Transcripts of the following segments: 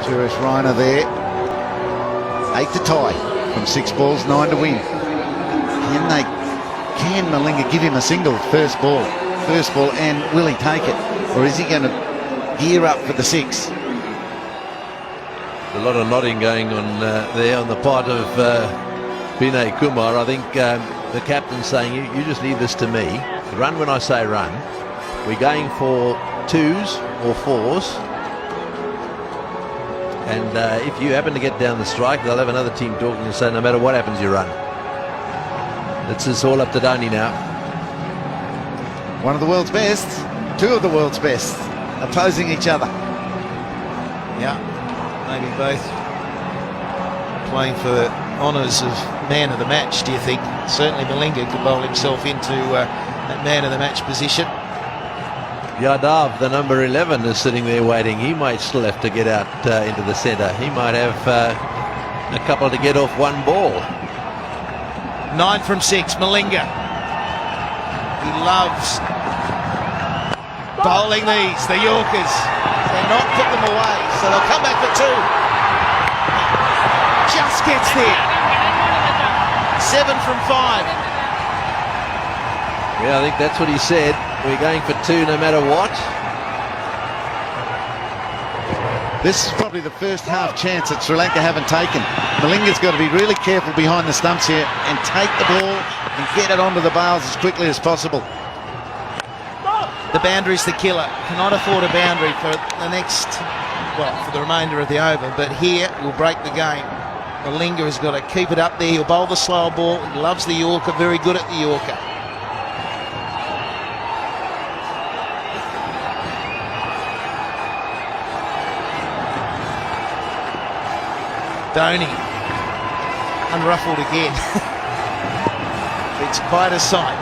Suresh Raina there. 8 to tie from 6 balls, 9 to win. Can Malinga give him a single first ball, and will he take it? Or is he going to gear up for the 6? A lot of nodding going on there on the part of Vinay Kumar. I think the captain's saying, you just leave this to me. Run when I say run. We're going for 2s or 4s. And if you happen to get down the strike, they'll have another team talking and say, no matter what happens, you run. It's all up to Dhoni now. One of the world's best, 2 of the world's best, opposing each other. Yeah, maybe both playing for honours of man of the match, do you think? Certainly Malinga could bowl himself into that man of the match position. Yadav, the number 11, is sitting there waiting. He might still have to get out into the centre. He might have a couple to get off one ball. 9 from 6, Malinga. He loves bowling these, the Yorkers. They're not put them away, so they'll come back for 2. Just gets there. 7 from 5. Yeah, I think that's what he said. We're going for 2 no matter what. This is probably the first half chance that Sri Lanka haven't taken. Malinga's got to be really careful behind the stumps here and take the ball and get it onto the bails as quickly as possible. The boundary's the killer. Cannot afford a boundary for the next, well, for the remainder of the over, but here will break the game. Malinga has got to keep it up there. He'll bowl the slow ball. He loves the Yorker, very good at the Yorker. Dhoni, unruffled again. It's quite a sight.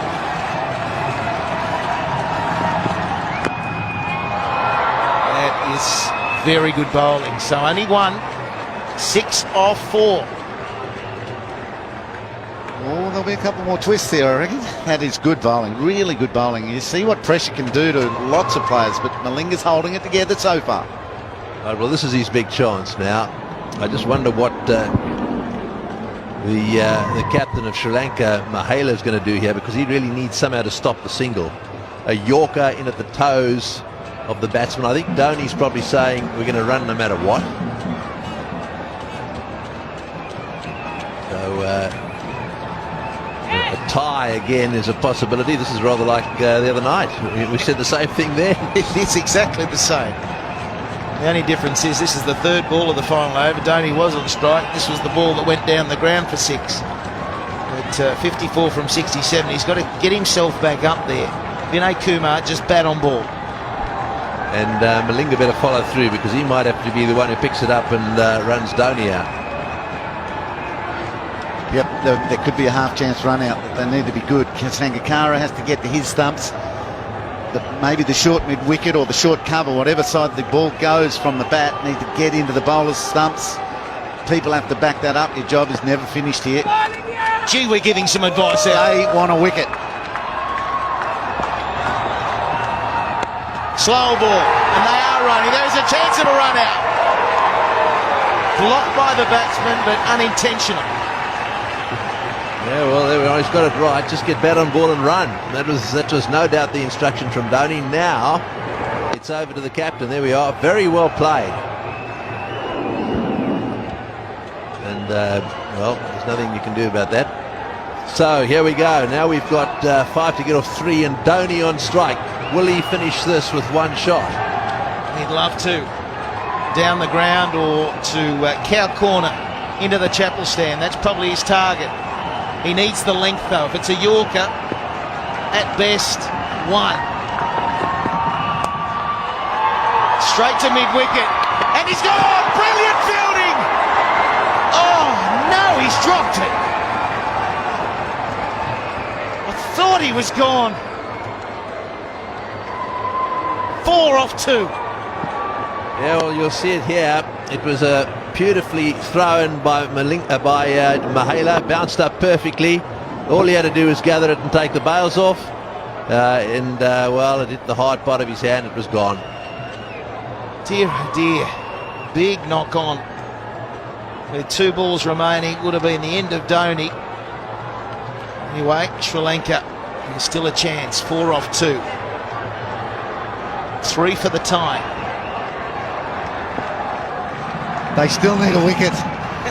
That is very good bowling. So only 1, 6 off 4. Oh, there'll be a couple more twists there, I reckon. That is good bowling, really good bowling. You see what pressure can do to lots of players, but Malinga's holding it together so far. Right, well, this is his big chance now. I just wonder what the captain of Sri Lanka, Mahela, is going to do here, because he really needs somehow to stop the single. A Yorker in at the toes of the batsman. I think Dhoni's probably saying we're going to run no matter what. So a tie again is a possibility. This is rather like the other night. We said the same thing there. It's exactly the same. The only difference is this is the 3rd ball of the final over. Dhoni was on strike. This was the ball that went down the ground for 6. At 54 from 67, he's got to get himself back up there. Vinay Kumar just bat on ball. And Malinga better follow through, because he might have to be the one who picks it up and runs Dhoni out. Yep, there could be a half chance run out. They need to be good. Sangakkara has to get to his stumps. Maybe the short mid-wicket or the short cover, whatever side the ball goes from the bat, need to get into the bowler's stumps. People have to back that up. Your job is never finished here. Gee, we're giving some advice there. They want a wicket. Slow ball, and they are running. There's a chance of a run out. Blocked by the batsman, but unintentional. Yeah, well, there we are. He's got it right. Just get bat on ball and run. That was no doubt the instruction from Dhoni. Now it's over to the captain. There we are. Very well played. And well, there's nothing you can do about that. So here we go. Now we've got 5 to get off 3, and Dhoni on strike. Will he finish this with 1 shot? He'd love to. Down the ground or to cow corner into the chapel stand. That's probably his target. He needs the length though. If it's a Yorker, at best 1. Straight to mid-wicket, and he's gone! Brilliant fielding! Oh no, he's dropped it. I thought he was gone. 4 off 2. Yeah, well, you'll see it here. It was a beautifully thrown by Mahela, bounced up perfectly. All he had to do was gather it and take the bails off. Well, it hit the hard part of his hand. It was gone. Dear, oh dear. big knock on. With 2 balls remaining, would have been the end of Dhoni. Anyway, Sri Lanka, there's still a chance. 4 off 2. 3 for the tie. They still need a wicket.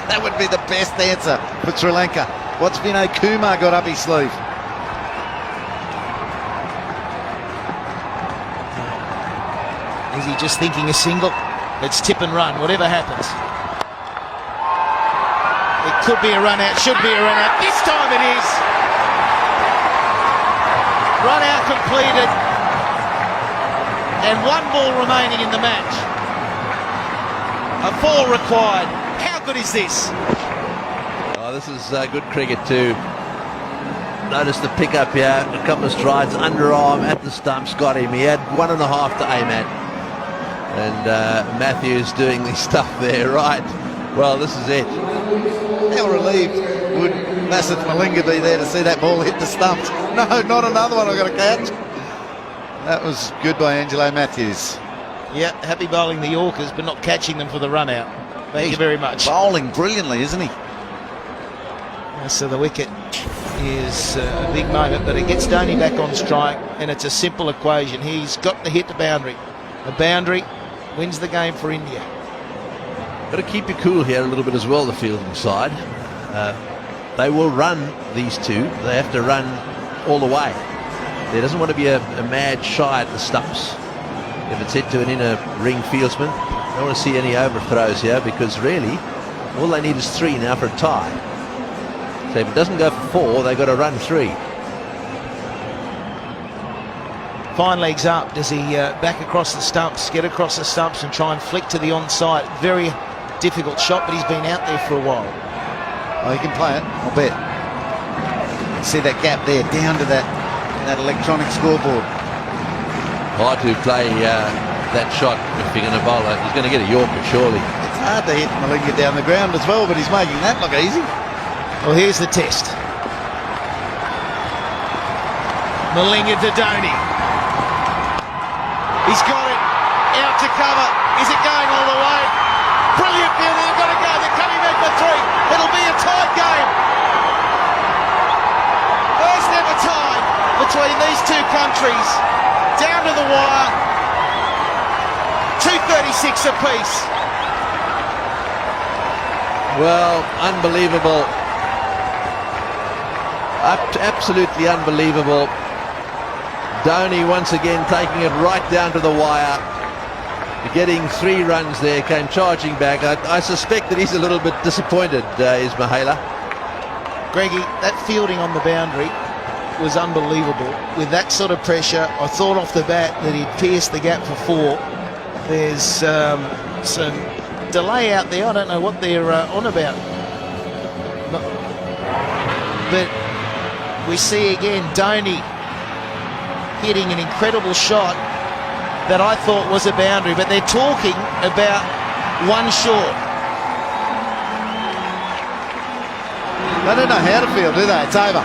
That would be the best answer for Sri Lanka. What's Vinay Kumar got up his sleeve? Is he just thinking a single? Let's tip and run, whatever happens. It could be a run out, should be a run out. This time it is. Run out completed. And 1 ball remaining in the match. A 4 required. How good is this? Oh, this is good cricket too. Notice the pickup here, a couple of strides, underarm at the stumps, got him. He had 1.5 to aim at. And Matthews doing the stuff there, right? Well, this is it. How relieved would Lasith Malinga be there to see that ball hit the stumps? No, not another one I've got to catch. That was good by Angelo Matthews. Yeah, happy bowling the Yorkers, but not catching them for the run out. Thank you very much. Bowling brilliantly, isn't he? So the wicket is a big moment, but it gets Dhoni back on strike, and it's a simple equation. He's got to hit the boundary. The boundary wins the game for India. Got to keep you cool here a little bit as well, the fielding side. They will run these 2. They have to run all the way. There doesn't want to be a mad shy at the stumps. If it's hit to an inner ring fieldsman, I don't want to see any overthrows here, because really all they need is 3 now for a tie. So if it doesn't go for 4, they've got to run 3. Fine legs up. Does he back across the stumps, get across the stumps and try and flick to the onside? Very difficult shot, but he's been out there for a while. Oh, he can play it, I'll bet. See that gap there, down to that electronic scoreboard. Hard to play that shot if you're going to bowl it. He's going to get a Yorker, surely. It's hard to hit Malinga down the ground as well, but he's making that look easy. Well, here's the test. Malinga to Dhoni. He's got it. Out to cover. Is it going all the way? Brilliant fielding. They've got to go. They're coming back for 3. It'll be a tied game. First ever tie between these 2 countries. Down to the wire. 2:36 apiece. Well, unbelievable. Absolutely unbelievable. Dhoni once again taking it right down to the wire. Getting 3 runs there, came charging back. I suspect that he's a little bit disappointed, is Mahela. Greggy, that fielding on the boundary was unbelievable. With that sort of pressure, I thought off the bat that he'd pierced the gap for 4. There's some delay out there. I don't know what they're on about. But we see again Dhoni hitting an incredible shot that I thought was a boundary, but they're talking about 1 short. They don't know how to field, do they? It's over.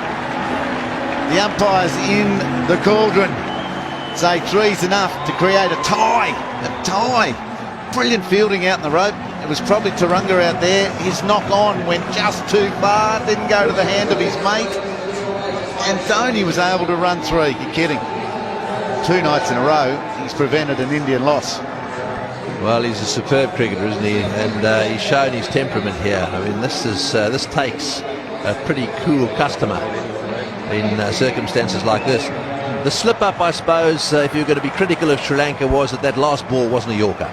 The umpires in the cauldron say 3's enough to create a tie. A tie. Brilliant fielding out in the road. It was probably Tarunga out there. His knock on went just too far, didn't go to the hand of his mate. And Dhoni was able to run 3. You're kidding. 2 nights in a row, he's prevented an Indian loss. Well, he's a superb cricketer, isn't he? And he's shown his temperament here. I mean, this takes a pretty cool customer in circumstances like this. The slip-up, I suppose, if you're going to be critical of Sri Lanka, was that last ball wasn't a Yorker.